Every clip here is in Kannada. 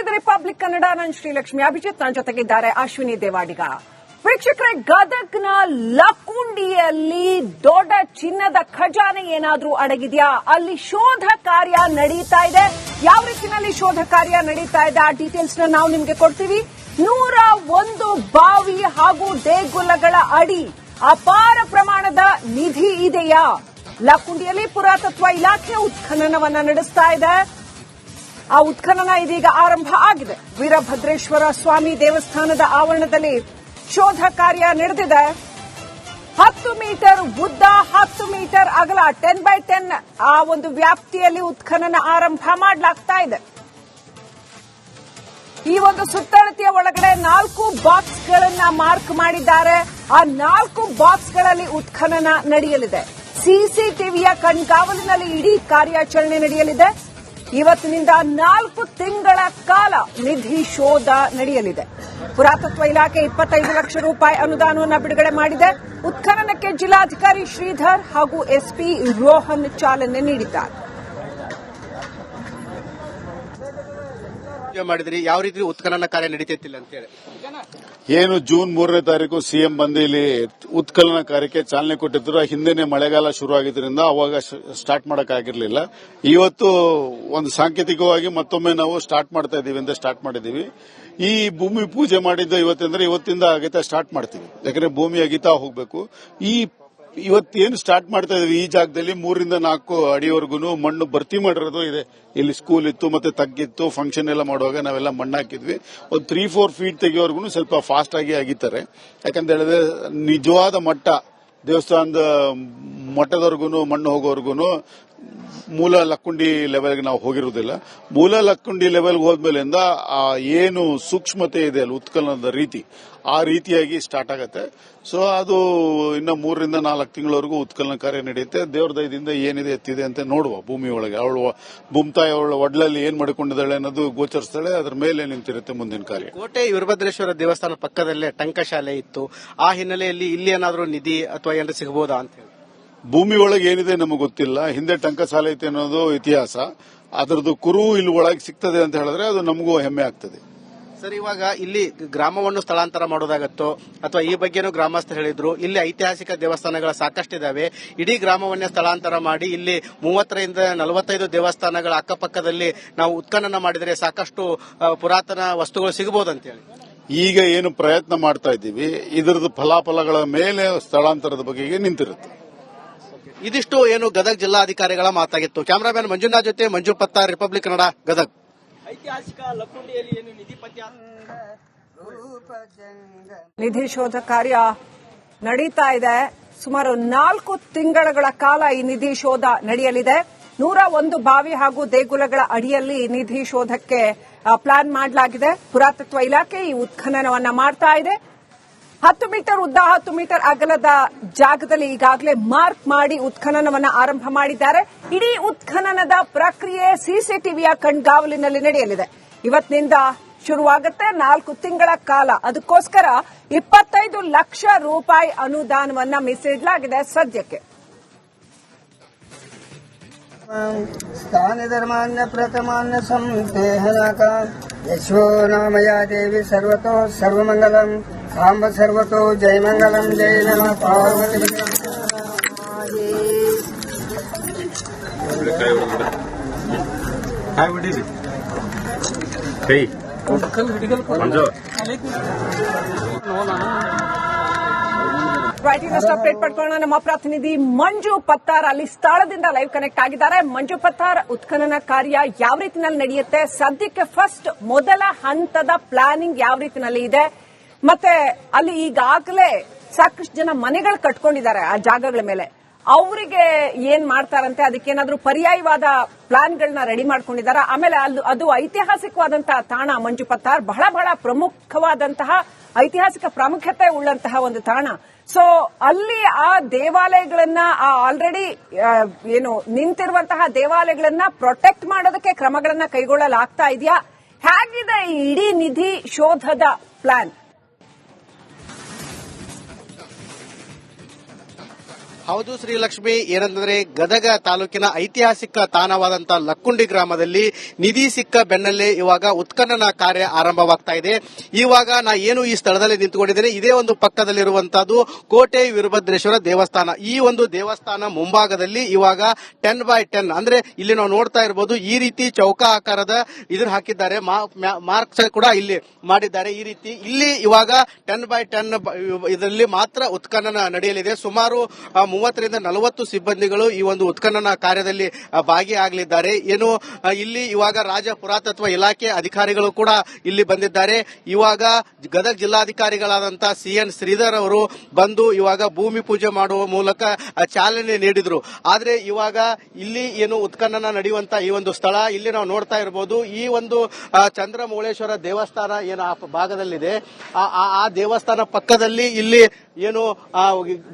ಇದು ರಿಪಬ್ಲಿಕ್ ಕನ್ನಡ. ನಾನು ಶ್ರೀಲಕ್ಷ್ಮಿ ಅಭಿಜಿತ್, ನನ್ನ ಜೊತೆಗಿದ್ದಾರೆ ಅಶ್ವಿನಿ ದೇವಾಡಿಗ. ವೀಕ್ಷಕರೇ, ಗದಗ್ನ ಲಕ್ಕುಂಡಿಯಲ್ಲಿ ದೊಡ್ಡ ಚಿನ್ನದ ಖಜಾನೆ ಏನಾದ್ರೂ ಅಡಗಿದೆಯಾ? ಅಲ್ಲಿ ಶೋಧ ಕಾರ್ಯ ನಡೀತಾ ಇದೆ. ಯಾವ ರೀತಿಯಲ್ಲಿ ಶೋಧ ಕಾರ್ಯ ನಡೀತಾ ಇದೆ ಆ ಡೀಟೇಲ್ಸ್ ನಾವು ನಿಮಗೆ ಕೊಡ್ತೀವಿ. 101 ಬಾವಿ ಹಾಗೂ ದೇಗುಲಗಳ ಅಡಿ ಅಪಾರ ಪ್ರಮಾಣದ ನಿಧಿ ಇದೆಯಾ? ಲಕ್ಕುಂಡಿಯಲ್ಲಿ ಪುರಾತತ್ವ ಇಲಾಖೆ ಉತ್ಖನನವನ್ನ ನಡೆಸ್ತಾ ಇದೆ. ಆ ಉತ್ಖನನ ಇದೀಗ ಆರಂಭ ಆಗಿದೆ. ವೀರಭದ್ರೇಶ್ವರ ಸ್ವಾಮಿ ದೇವಸ್ಥಾನದ ಆವರಣದಲ್ಲಿ ಶೋಧ ಕಾರ್ಯ ನಡೆದಿದೆ. 10 ಮೀಟರ್ ಉದ್ದ, 10 ಮೀಟರ್ ಅಗಲ, 10x10 ಆ ಒಂದು ವ್ಯಾಪ್ತಿಯಲ್ಲಿ ಉತ್ಖನನ ಆರಂಭ ಮಾಡಲಾಗ್ತಾ ಇದೆ. ಈ ಒಂದು ಸುತ್ತಳತೆಯ ಒಳಗಡೆ 4 ಬಾಕ್ಸ್ಗಳನ್ನ ಮಾರ್ಕ್ ಮಾಡಿದ್ದಾರೆ. ಆ 4 ಬಾಕ್ಸ್ಗಳಲ್ಲಿ ಉತ್ಖನನ ನಡೆಯಲಿದೆ. ಸಿಸಿಟಿವಿಯ ಕಣ್ಗಾವಲಿನಲ್ಲಿ ಇಡೀ ಕಾರ್ಯಾಚರಣೆ ನಡೆಯಲಿದೆ. ಇವತ್ತಿನಿಂದ 4 ತಿಂಗಳ ಕಾಲ ನಿಧಿ ಶೋಧ ನಡೆಯಲಿದೆ. ಪುರಾತತ್ವ ಇಲಾಖೆ 25 ಲಕ್ಷ ರೂಪಾಯಿ ಅನುದಾನವನ್ನು ಬಿಡುಗಡೆ ಮಾಡಿದೆ. ಉತ್ಖನನಕ್ಕೆ ಜಿಲ್ಲಾಧಿಕಾರಿ ಶ್ರೀಧರ್ ಹಾಗೂ ಎಸ್ಪಿ ರೋಹನ್ ಚಾಲನೆ ನೀಡಿದ್ದಾರೆ. ಮಾಡಿದ್ರಿ, ಯಾವ ರೀತಿ ಉತ್ಖನನ ಕಾರ್ಯ ನಡೀತಿಲ್ಲ ಅಂತ ಹೇಳಿ ಏನು ಜೂನ್ 3ನೇ ತಾರೀಕು ಸಿಎಂ ಬಂದು ಇಲ್ಲಿ ಉತ್ಖನನ ಕಾರ್ಯಕ್ಕೆ ಚಾಲನೆ ಕೊಟ್ಟಿದ್ರು. ಹಿಂದೆನೆ ಮಳೆಗಾಲ ಶುರು ಆಗಿದ್ರಿಂದ ಅವಾಗ ಸ್ಟಾರ್ಟ್ ಮಾಡಕ್ಕಾಗಿರ್ಲಿಲ್ಲ. ಇವತ್ತು ಒಂದು ಸಾಂಕೇತಿಕವಾಗಿ ಮತ್ತೊಮ್ಮೆ ನಾವು ಸ್ಟಾರ್ಟ್ ಮಾಡ್ತಾ ಇದೀವಿ ಅಂತ ಸ್ಟಾರ್ಟ್ ಮಾಡಿದೀವಿ. ಈ ಭೂಮಿ ಪೂಜೆ ಮಾಡಿದ್ದು ಇವತ್ತಂದ್ರೆ ಇವತ್ತಿಂದ ಅಗಿತಾ ಸ್ಟಾರ್ಟ್ ಮಾಡ್ತೀವಿ. ಯಾಕಂದ್ರೆ ಭೂಮಿ ಅಗಿತಾ ಹೋಗ್ಬೇಕು. ಇವತ್ತೇನು ಸ್ಟಾರ್ಟ್ ಮಾಡ್ತಾ ಇದೀವಿ ಈ ಜಾಗದಲ್ಲಿ 3 ರಿಂದ 4 ಅಡಿವರೆಗೂ ಮಣ್ಣು ಭರ್ತಿ ಮಾಡಿರೋದು ಇದೆ. ಇಲ್ಲಿ ಸ್ಕೂಲ್ ಇತ್ತು, ಮತ್ತೆ ತಗ್ಗಿತ್ತು. ಫಂಕ್ಷನ್ ಎಲ್ಲ ಮಾಡುವಾಗ ನಾವೆಲ್ಲ ಮಣ್ಣು ಹಾಕಿದ್ವಿ. ಒಂದು 3-4 ಫೀಟ್ ತೆಗೆಯೋವರೆಗೂ ಸ್ವಲ್ಪ ಫಾಸ್ಟ್ ಆಗಿ ಅಗಿತಾರೆ. ಯಾಕಂತ ಹೇಳಿದ್ರೆ ನಿಜವಾದ ಮಟ್ಟ, ದೇವಸ್ಥಾನದ ಮಟ್ಟದವರೆಗೂ ಮಣ್ಣು ಹೋಗೋವರೆಗೂ ಮೂಲ ಲಕ್ಕುಂಡಿ ಲೆವೆಲ್ಗೆ ನಾವು ಹೋಗಿರುವುದಿಲ್ಲ. ಮೂಲ ಲಕ್ಕುಂಡಿ ಲೆವೆಲ್ಗೆ ಹೋದ್ಮೇಲಿಂದ ಏನು ಸೂಕ್ಷ್ಮತೆ ಇದೆ ಅಲ್ಲಿ ಉತ್ಖನನದ ರೀತಿ, ಆ ರೀತಿಯಾಗಿ ಸ್ಟಾರ್ಟ್ ಆಗತ್ತೆ. ಸೊ ಅದು ಇನ್ನು 3 ರಿಂದ 4 ತಿಂಗಳವರೆಗೂ ಉತ್ಖನನ ಕಾರ್ಯ ನಡೆಯುತ್ತೆ. ದೇವ್ರ ದಯದಿಂದ ಏನಿದೆ ಎತ್ತಿದೆ ಅಂತ ನೋಡುವ. ಭೂಮಿ ಒಳಗೆ ಅವಳು ಭೂಮ್ತಾಯಿ ಅವಳ ಒಡ್ಲಲ್ಲಿ ಏನ್ ಮಾಡಿಕೊಂಡಿದ್ದಾಳೆ ಅನ್ನೋದು ಗೋಚರಿಸ್ತಾಳೆ. ಅದ್ರ ಮೇಲೆ ನಿಂತಿರುತ್ತೆ ಮುಂದಿನ ಕಾರ್ಯ. ಕೋಟೆ ವೀರಭದ್ರೇಶ್ವರ ದೇವಸ್ಥಾನ ಪಕ್ಕದಲ್ಲೇ ಟಂಕಶಾಲೆ ಇತ್ತು. ಆ ಹಿನ್ನೆಲೆಯಲ್ಲಿ ಇಲ್ಲಿ ಏನಾದರೂ ನಿಧಿ ಅಥವಾ ಏನಾದ್ರು ಸಿಗಬಹುದಾ ಅಂತ ಹೇಳಿ ಭೂಮಿ ಒಳಗೆ ಏನಿದೆ ನಮಗೆ ಗೊತ್ತಿಲ್ಲ. ಹಿಂದೆ ಟಂಕಶಾಲೆ ಐತೆ ಅನ್ನೋದು ಇತಿಹಾಸ. ಅದರದ್ದು ಕುರು ಇಲ್ಲಿ ಒಳಗೆ ಸಿಗ್ತದೆ ಅಂತ ಹೇಳಿದ್ರೆ ಅದು ನಮಗೂ ಹೆಮ್ಮೆ ಆಗ್ತದೆ. ಸರ್, ಇವಾಗ ಇಲ್ಲಿ ಗ್ರಾಮವನ್ನು ಸ್ಥಳಾಂತರ ಮಾಡೋದಾಗತ್ತೋ ಅಥವಾ ಈ ಬಗ್ಗೆನೂ ಗ್ರಾಮಸ್ಥರು ಹೇಳಿದ್ರು. ಇಲ್ಲಿ ಐತಿಹಾಸಿಕ ದೇವಸ್ಥಾನಗಳ ಸಾಕಷ್ಟಿದಾವೆ. ಇಡೀ ಗ್ರಾಮವನ್ನೇ ಸ್ಥಳಾಂತರ ಮಾಡಿ ಇಲ್ಲಿ 30 ರಿಂದ 45 ದೇವಸ್ಥಾನಗಳ ಅಕ್ಕಪಕ್ಕದಲ್ಲಿ ನಾವು ಉತ್ಖನನ ಮಾಡಿದರೆ ಸಾಕಷ್ಟು ಪುರಾತನ ವಸ್ತುಗಳು ಸಿಗಬಹುದಂತೇಳಿ ಈಗ ಏನು ಪ್ರಯತ್ನ ಮಾಡ್ತಾ ಇದ್ದೀವಿ, ಇದರದ್ದು ಫಲಾಫಲಗಳ ಮೇಲೆ ಸ್ಥಳಾಂತರದ ಬಗೆಗೆ ನಿಂತಿರುತ್ತೆ. ಇದಿಷ್ಟು ಏನು ಗದಗ್ ಜಿಲ್ಲಾಧಿಕಾರಿಗಳ ಮಾತಾಗಿತ್ತು. ಕ್ಯಾಮರಾಮನ್ ಮಂಜುನಾಥ್ ಜೊತೆ ಮಂಜು ಪತ್ತಾರ್, ರಿಪಬ್ಲಿಕ್ ಕನ್ನಡ, ಗದಗ್. ಐತಿಹಾಸಿಕ ಲಕ್ಕುಂಡಿಯಲ್ಲಿ ಏನು ನಿಧಿ ಪತ್ಯ ನಿಧಿ ಶೋಧ ಕಾರ್ಯ ನಡೀತಾ ಇದೆ. ಸುಮಾರು 4 ತಿಂಗಳ ಕಾಲ ಈ ನಿಧಿ ಶೋಧ ನಡೆಯಲಿದೆ. 101 ಬಾವಿ ಹಾಗೂ ದೇಗುಲಗಳ ಅಡಿಯಲ್ಲಿ ನಿಧಿ ಶೋಧಕ್ಕೆ ಪ್ಲಾನ್ ಮಾಡಲಾಗಿದೆ. ಪುರಾತತ್ವ ಇಲಾಖೆ ಈ ಉತ್ಖನನವನ್ನ ಮಾಡ್ತಾ ಇದೆ. 10 ಮೀಟರ್ ಉದ್ದ, 10 ಮೀಟರ್ ಅಗಲದ ಜಾಗದಲ್ಲಿ ಈಗಾಗಲೇ ಮಾರ್ಕ್ ಮಾಡಿ ಉತ್ಖನನವನ್ನ ಆರಂಭ ಮಾಡಿದ್ದಾರೆ. ಇಡೀ ಉತ್ಖನನದ ಪ್ರಕ್ರಿಯೆ ಸಿಸಿಟಿವಿಯ ಕಣ್ಗಾವಲಿನಲ್ಲಿ ನಡೆಯಲಿದೆ. ಇವತ್ತಿನಿಂದ ಶುರುವಾಗುತ್ತೆ. 4 ತಿಂಗಳ ಕಾಲ. ಅದಕ್ಕೋಸ್ಕರ 25 ಲಕ್ಷ ರೂಪಾಯಿ ಅನುದಾನವನ್ನ ಮೀಸಲಿಡಲಾಗಿದೆ ಸದ್ಯಕ್ಕೆ. ಸ್ಥಾನ ಧರ್ಮಾನ್ನ ಪ್ರಥಮಾನ್ನ ಸಂತೇಹನಾಕ ಯಶೋ ನಾಮಯ ದೇವಿ ಸರ್ವತೋ ಸರ್ವಮಂಗಲಂ ಸಾಂಬ ಸರ್ವತೋ ಜಯಮಂಗಲಂ ಜಯ ನಮಃ ಪಾರ್ವತಿ. ಇನ್ನಷ್ಟು ಅಪ್ಡೇಟ್ ಪಡ್ಕೊಳ್ಳೋಣ. ನಮ್ಮ ಪ್ರತಿನಿಧಿ ಮಂಜು ಪತ್ತಾರ್ ಅಲ್ಲಿ ಸ್ಥಳದಿಂದ ಲೈವ್ ಕನೆಕ್ಟ್ ಆಗಿದ್ದಾರೆ. ಮಂಜು ಪತ್ತಾರ್, ಉತ್ಖನನ ಕಾರ್ಯ ಯಾವ ರೀತಿಯಲ್ಲಿ ನಡೆಯುತ್ತೆ? ಸದ್ಯಕ್ಕೆ ಫಸ್ಟ್ ಮೊದಲ ಹಂತದ ಪ್ಲಾನಿಂಗ್ ಯಾವ ರೀತಿಯಲ್ಲಿ ಇದೆ? ಮತ್ತೆ ಅಲ್ಲಿ ಈಗಾಗಲೇ ಸಾಕಷ್ಟು ಜನ ಮನೆಗಳು ಕಟ್ಕೊಂಡಿದ್ದಾರೆ ಆ ಜಾಗಗಳ ಮೇಲೆ. ಅವರಿಗೆ ಏನ್ ಮಾಡ್ತಾರಂತೆ? ಅದಕ್ಕೇನಾದ್ರೂ ಪರ್ಯಾಯವಾದ ಪ್ಲಾನ್ಗಳನ್ನ ರೆಡಿ ಮಾಡ್ಕೊಂಡಿದ್ದಾರೆ. ಆಮೇಲೆ ಅದು ಐತಿಹಾಸಿಕವಾದಂತಹ ತಾಣ ಮಂಜು ಪತ್ತಾರ್, ಬಹಳ ಬಹಳ ಪ್ರಮುಖವಾದಂತಹ ಐತಿಹಾಸಿಕ ಪ್ರಾಮುಖ್ಯತೆ ಉಳ್ಳಂತಹ ಒಂದು ತಾಣ. ಸೊ ಅಲ್ಲಿ ಆ ದೇವಾಲಯಗಳನ್ನ ಆಲ್ರೆಡಿ ಏನು ನಿಂತಿರುವಂತಹ ದೇವಾಲಯಗಳನ್ನ ಪ್ರೊಟೆಕ್ಟ್ ಮಾಡೋದಕ್ಕೆ ಕ್ರಮಗಳನ್ನ ಕೈಗೊಳ್ಳಲಾಗ್ತಾ ಇದೆಯಾ? ಹೇಗಿದೆ ಈ ಇಡೀ ನಿಧಿ ಶೋಧದ ಪ್ಲಾನ್? ಹೌದು ಶ್ರೀಲಕ್ಷ್ಮಿ, ಏನಂದ್ರೆ ಗದಗ ತಾಲೂಕಿನ ಐತಿಹಾಸಿಕ ತಾಣವಾದಂತಹ ಲಕ್ಕುಂಡಿ ಗ್ರಾಮದಲ್ಲಿ ನಿಧಿ ಸಿಕ್ಕ ಬೆನ್ನಲ್ಲೇ ಇವಾಗ ಉತ್ಖನನ ಕಾರ್ಯ ಆರಂಭವಾಗ್ತಾ ಇದೆ. ಇವಾಗ ನಾ ಏನು ಈ ಸ್ಥಳದಲ್ಲಿ ನಿಂತುಕೊಂಡಿದ್ದೇನೆ, ಇದೇ ಒಂದು ಪಕ್ಕದಲ್ಲಿರುವಂತಹದ್ದು ಕೋಟೆ ವೀರಭದ್ರೇಶ್ವರ ದೇವಸ್ಥಾನ. ಈ ಒಂದು ದೇವಸ್ಥಾನ ಮುಂಭಾಗದಲ್ಲಿ ಇವಾಗ 10x10 ಅಂದ್ರೆ ಇಲ್ಲಿ ನಾವು ನೋಡ್ತಾ ಇರಬಹುದು, ಈ ರೀತಿ ಚೌಕ ಆಕಾರದ ಇದನ್ನ ಹಾಕಿದ್ದಾರೆ, ಮಾರ್ಕ್ಸ್ ಕೂಡ ಇಲ್ಲಿ ಮಾಡಿದ್ದಾರೆ. ಈ ರೀತಿ ಇಲ್ಲಿ ಇವಾಗ 10x10 ಇದರಲ್ಲಿ ಮಾತ್ರ ಉತ್ಖನನ ನಡೆಯಲಿದೆ. ಸುಮಾರು 30ರಿಂದ 40 ಸಿಬ್ಬಂದಿಗಳು ಈ ಒಂದು ಉತ್ಖನನ ಕಾರ್ಯದಲ್ಲಿ ಭಾಗಿಯಾಗಲಿದ್ದಾರೆ. ಏನು ಇಲ್ಲಿ ಇವಾಗ ರಾಜ್ಯ ಪುರಾತತ್ವ ಇಲಾಖೆ ಅಧಿಕಾರಿಗಳು ಕೂಡ ಇಲ್ಲಿ ಬಂದಿದ್ದಾರೆ. ಇವಾಗ ಗದಗ ಜಿಲ್ಲಾಧಿಕಾರಿಗಳಾದಂತಹ CN ಶ್ರೀಧರ್ ಅವರು ಬಂದು ಇವಾಗ ಭೂಮಿ ಪೂಜೆ ಮಾಡುವ ಮೂಲಕ ಚಾಲನೆ ನೀಡಿದ್ರು. ಆದ್ರೆ ಇವಾಗ ಇಲ್ಲಿ ಏನು ಉತ್ಖನನ ನಡೆಯುವಂತ ಈ ಒಂದು ಸ್ಥಳ ಇಲ್ಲಿ ನಾವು ನೋಡ್ತಾ ಇರಬಹುದು. ಈ ಒಂದು ಚಂದ್ರಮೌಳೇಶ್ವರ ದೇವಸ್ಥಾನ ಏನು ಆ ಭಾಗದಲ್ಲಿದೆ, ಆ ದೇವಸ್ಥಾನ ಪಕ್ಕದಲ್ಲಿ ಇಲ್ಲಿ ಏನು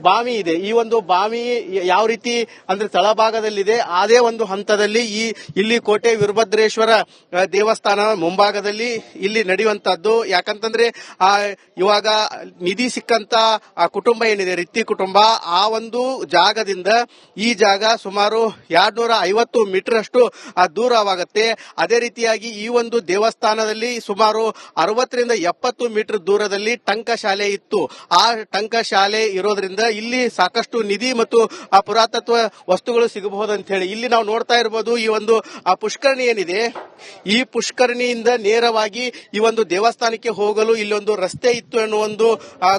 ಬಾವಿ ಇದೆ. ಈ ಒಂದು ಬಾವಿ ಯಾವ ರೀತಿ ಅಂದ್ರೆ ತಳಭಾಗದಲ್ಲಿದೆ, ಅದೇ ಒಂದು ಹಂತದಲ್ಲಿ ಇಲ್ಲಿ ಕೋಟೆ ವೀರಭದ್ರೇಶ್ವರ ದೇವಸ್ಥಾನ ಮುಂಭಾಗದಲ್ಲಿ ಇಲ್ಲಿ ನಡೆಯುವಂತಹದ್ದು. ಯಾಕಂತಂದ್ರೆ ಇವಾಗ ನಿಧಿ ಸಿಕ್ಕಂತ ಕುಟುಂಬ ಏನಿದೆ, ರಿತ್ತಿ ಕುಟುಂಬ, ಆ ಒಂದು ಜಾಗದಿಂದ ಈ ಜಾಗ ಸುಮಾರು 250 ಮೀಟರ್ ಅಷ್ಟು ದೂರವಾಗುತ್ತೆ. ಅದೇ ರೀತಿಯಾಗಿ ಈ ಒಂದು ದೇವಸ್ಥಾನದಲ್ಲಿ ಸುಮಾರು 60ರಿಂದ 70 ಮೀಟರ್ ದೂರದಲ್ಲಿ ಟಂಕಶಾಲೆ ಇತ್ತು. ಆ ಟಂಕಶಾಲೆ ಇರೋದ್ರಿಂದ ಇಲ್ಲಿ ಸಾಕಷ್ಟು ನಿಧಿ ಮತ್ತು ಪುರಾತತ್ವ ವಸ್ತುಗಳು ಸಿಗಬಹುದು ಅಂತ ಹೇಳಿ ಇಲ್ಲಿ ನಾವು ನೋಡ್ತಾ ಇರಬಹುದು. ಈ ಒಂದು ಪುಷ್ಕರಣಿ ಏನಿದೆ, ಈ ಪುಷ್ಕರಣಿಯಿಂದ ನೇರವಾಗಿ ಈ ಒಂದು ದೇವಸ್ಥಾನಕ್ಕೆ ಹೋಗಲು ಇಲ್ಲೊಂದು ರಸ್ತೆ ಇತ್ತು ಎನ್ನುವ ಒಂದು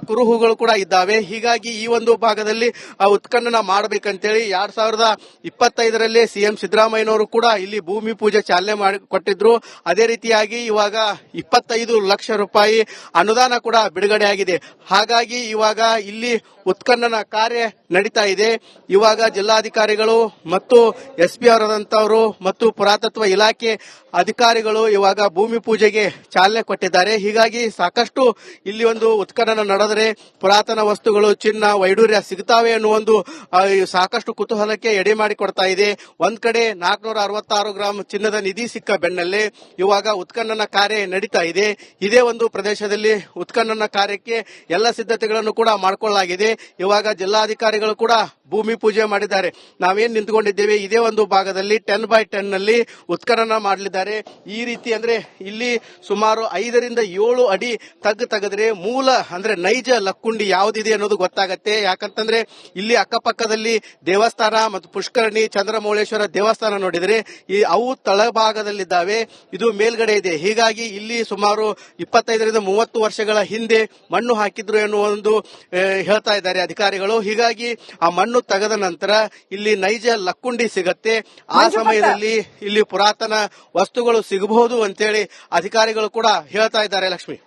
ಕುರುಹುಗಳು ಕೂಡ ಇದ್ದಾವೆ. ಹೀಗಾಗಿ ಈ ಒಂದು ಭಾಗದಲ್ಲಿ ಉತ್ಖನನ ಮಾಡಬೇಕಂತೇಳಿ 2025ರಲ್ಲಿ CM ಸಿದ್ದರಾಮಯ್ಯನವರು ಕೂಡ ಇಲ್ಲಿ ಭೂಮಿ ಪೂಜೆ ಚಾಲನೆ ಮಾಡಿ ಕೊಟ್ಟಿದ್ರು. ಅದೇ ರೀತಿಯಾಗಿ ಇವಾಗ 25 ಲಕ್ಷ ರೂಪಾಯಿ ಅನುದಾನ ಕೂಡ ಬಿಡುಗಡೆ ಆಗಿದೆ. ಹಾಗಾಗಿ ಇವಾಗ ಇಲ್ಲಿ ಉತ್ಖನನ ಕಾರ್ಯ ನಡೀತಾ ಇದೆ. ಇವಾಗ ಜಿಲ್ಲಾಧಿಕಾರಿಗಳು ಮತ್ತು SP ಅವರಾದಂತವರು ಮತ್ತು ಪುರಾತತ್ವ ಇಲಾಖೆ ಅಧಿಕಾರಿಗಳು ಇವಾಗ ಭೂಮಿ ಪೂಜೆಗೆ ಚಾಲನೆ ಕೊಟ್ಟಿದ್ದಾರೆ. ಹೀಗಾಗಿ ಸಾಕಷ್ಟು ಇಲ್ಲಿ ಒಂದು ಉತ್ಖನನ ನಡೆದರೆ ಪುರಾತನ ವಸ್ತುಗಳು, ಚಿನ್ನ, ವೈಡೂರ್ಯ ಸಿಗುತ್ತವೆ ಅನ್ನುವ ಒಂದು ಸಾಕಷ್ಟು ಕುತೂಹಲಕ್ಕೆ ಎಡೆ ಮಾಡಿಕೊಡ್ತಾ ಇದೆ. ಒಂದ್ ಕಡೆ 466 ಗ್ರಾಂ ಚಿನ್ನದ ನಿಧಿ ಸಿಕ್ಕ ಬೆನ್ನಲ್ಲೇ ಇವಾಗ ಉತ್ಖನನ ಕಾರ್ಯ ನಡೀತಾ ಇದೆ. ಇದೇ ಒಂದು ಪ್ರದೇಶದಲ್ಲಿ ಉತ್ಖನನ ಕಾರ್ಯಕ್ಕೆ ಎಲ್ಲ ಸಿದ್ಧತೆಗಳನ್ನು ಕೂಡ ಮಾಡಿಕೊಳ್ಳಲಾಗಿದೆ. ಇವಾಗ ಜಿಲ್ಲಾಧಿಕಾರಿಗಳು ಕೂಡ ಭೂಮಿ ಪೂಜೆ ಮಾಡಿದ್ದಾರೆ. ನಾವೇನ್ ನಿಂತ್ಕೊಂಡಿದ್ದೇವೆ ಇದೇ ಒಂದು ಭಾಗದಲ್ಲಿ 10x10 ನಲ್ಲಿ ಉತ್ಖನನ ಮಾಡಲಿದ್ದಾರೆ. ಈ ರೀತಿ ಅಂದ್ರೆ ಇಲ್ಲಿ ಸುಮಾರು 5ರಿಂದ 7 ಅಡಿ ತೆಗೆದ್ರೆ ಮೂಲ ಅಂದ್ರೆ ನೈಜ ಲಕ್ಕುಂಡಿ ಯಾವುದಿದೆ ಅನ್ನೋದು ಗೊತ್ತಾಗತ್ತೆ. ಯಾಕಂತಂದ್ರೆ ಇಲ್ಲಿ ಅಕ್ಕಪಕ್ಕದಲ್ಲಿ ದೇವಸ್ಥಾನ ಮತ್ತು ಪುಷ್ಕರಣಿ, ಚಂದ್ರಮೌಳೇಶ್ವರ ದೇವಸ್ಥಾನ ನೋಡಿದ್ರೆ ಅವು ತಳಭಾಗದಲ್ಲಿದ್ದಾವೆ, ಇದು ಮೇಲ್ಗಡೆ ಇದೆ. ಹೀಗಾಗಿ ಇಲ್ಲಿ ಸುಮಾರು 25ರಿಂದ 30 ವರ್ಷಗಳ ಹಿಂದೆ ಮಣ್ಣು ಹಾಕಿದ್ರು ಎನ್ನುವ ಒಂದು ಹೇಳ್ತಾ ಇದ್ದಾರೆ ಅಧಿಕಾರಿಗಳು. ಹೀಗಾಗಿ ಆ ಮಣ್ಣು ತೆಗೆದ ನಂತರ ಇಲ್ಲಿ ನೈಜ ಲಕ್ಕುಂಡಿ ಸಿಗತ್ತೆ. ಆ ಸಮಯದಲ್ಲಿ ಇಲ್ಲಿ ಪುರಾತನ ವಸ್ತುಗಳು ಸಿಗಬಹುದು ಅಂತೇಳಿ ಅಧಿಕಾರಿಗಳು ಕೂಡ ಹೇಳ್ತಾ ಇದ್ದಾರೆ. ಲಕ್ಷ್ಮಿ.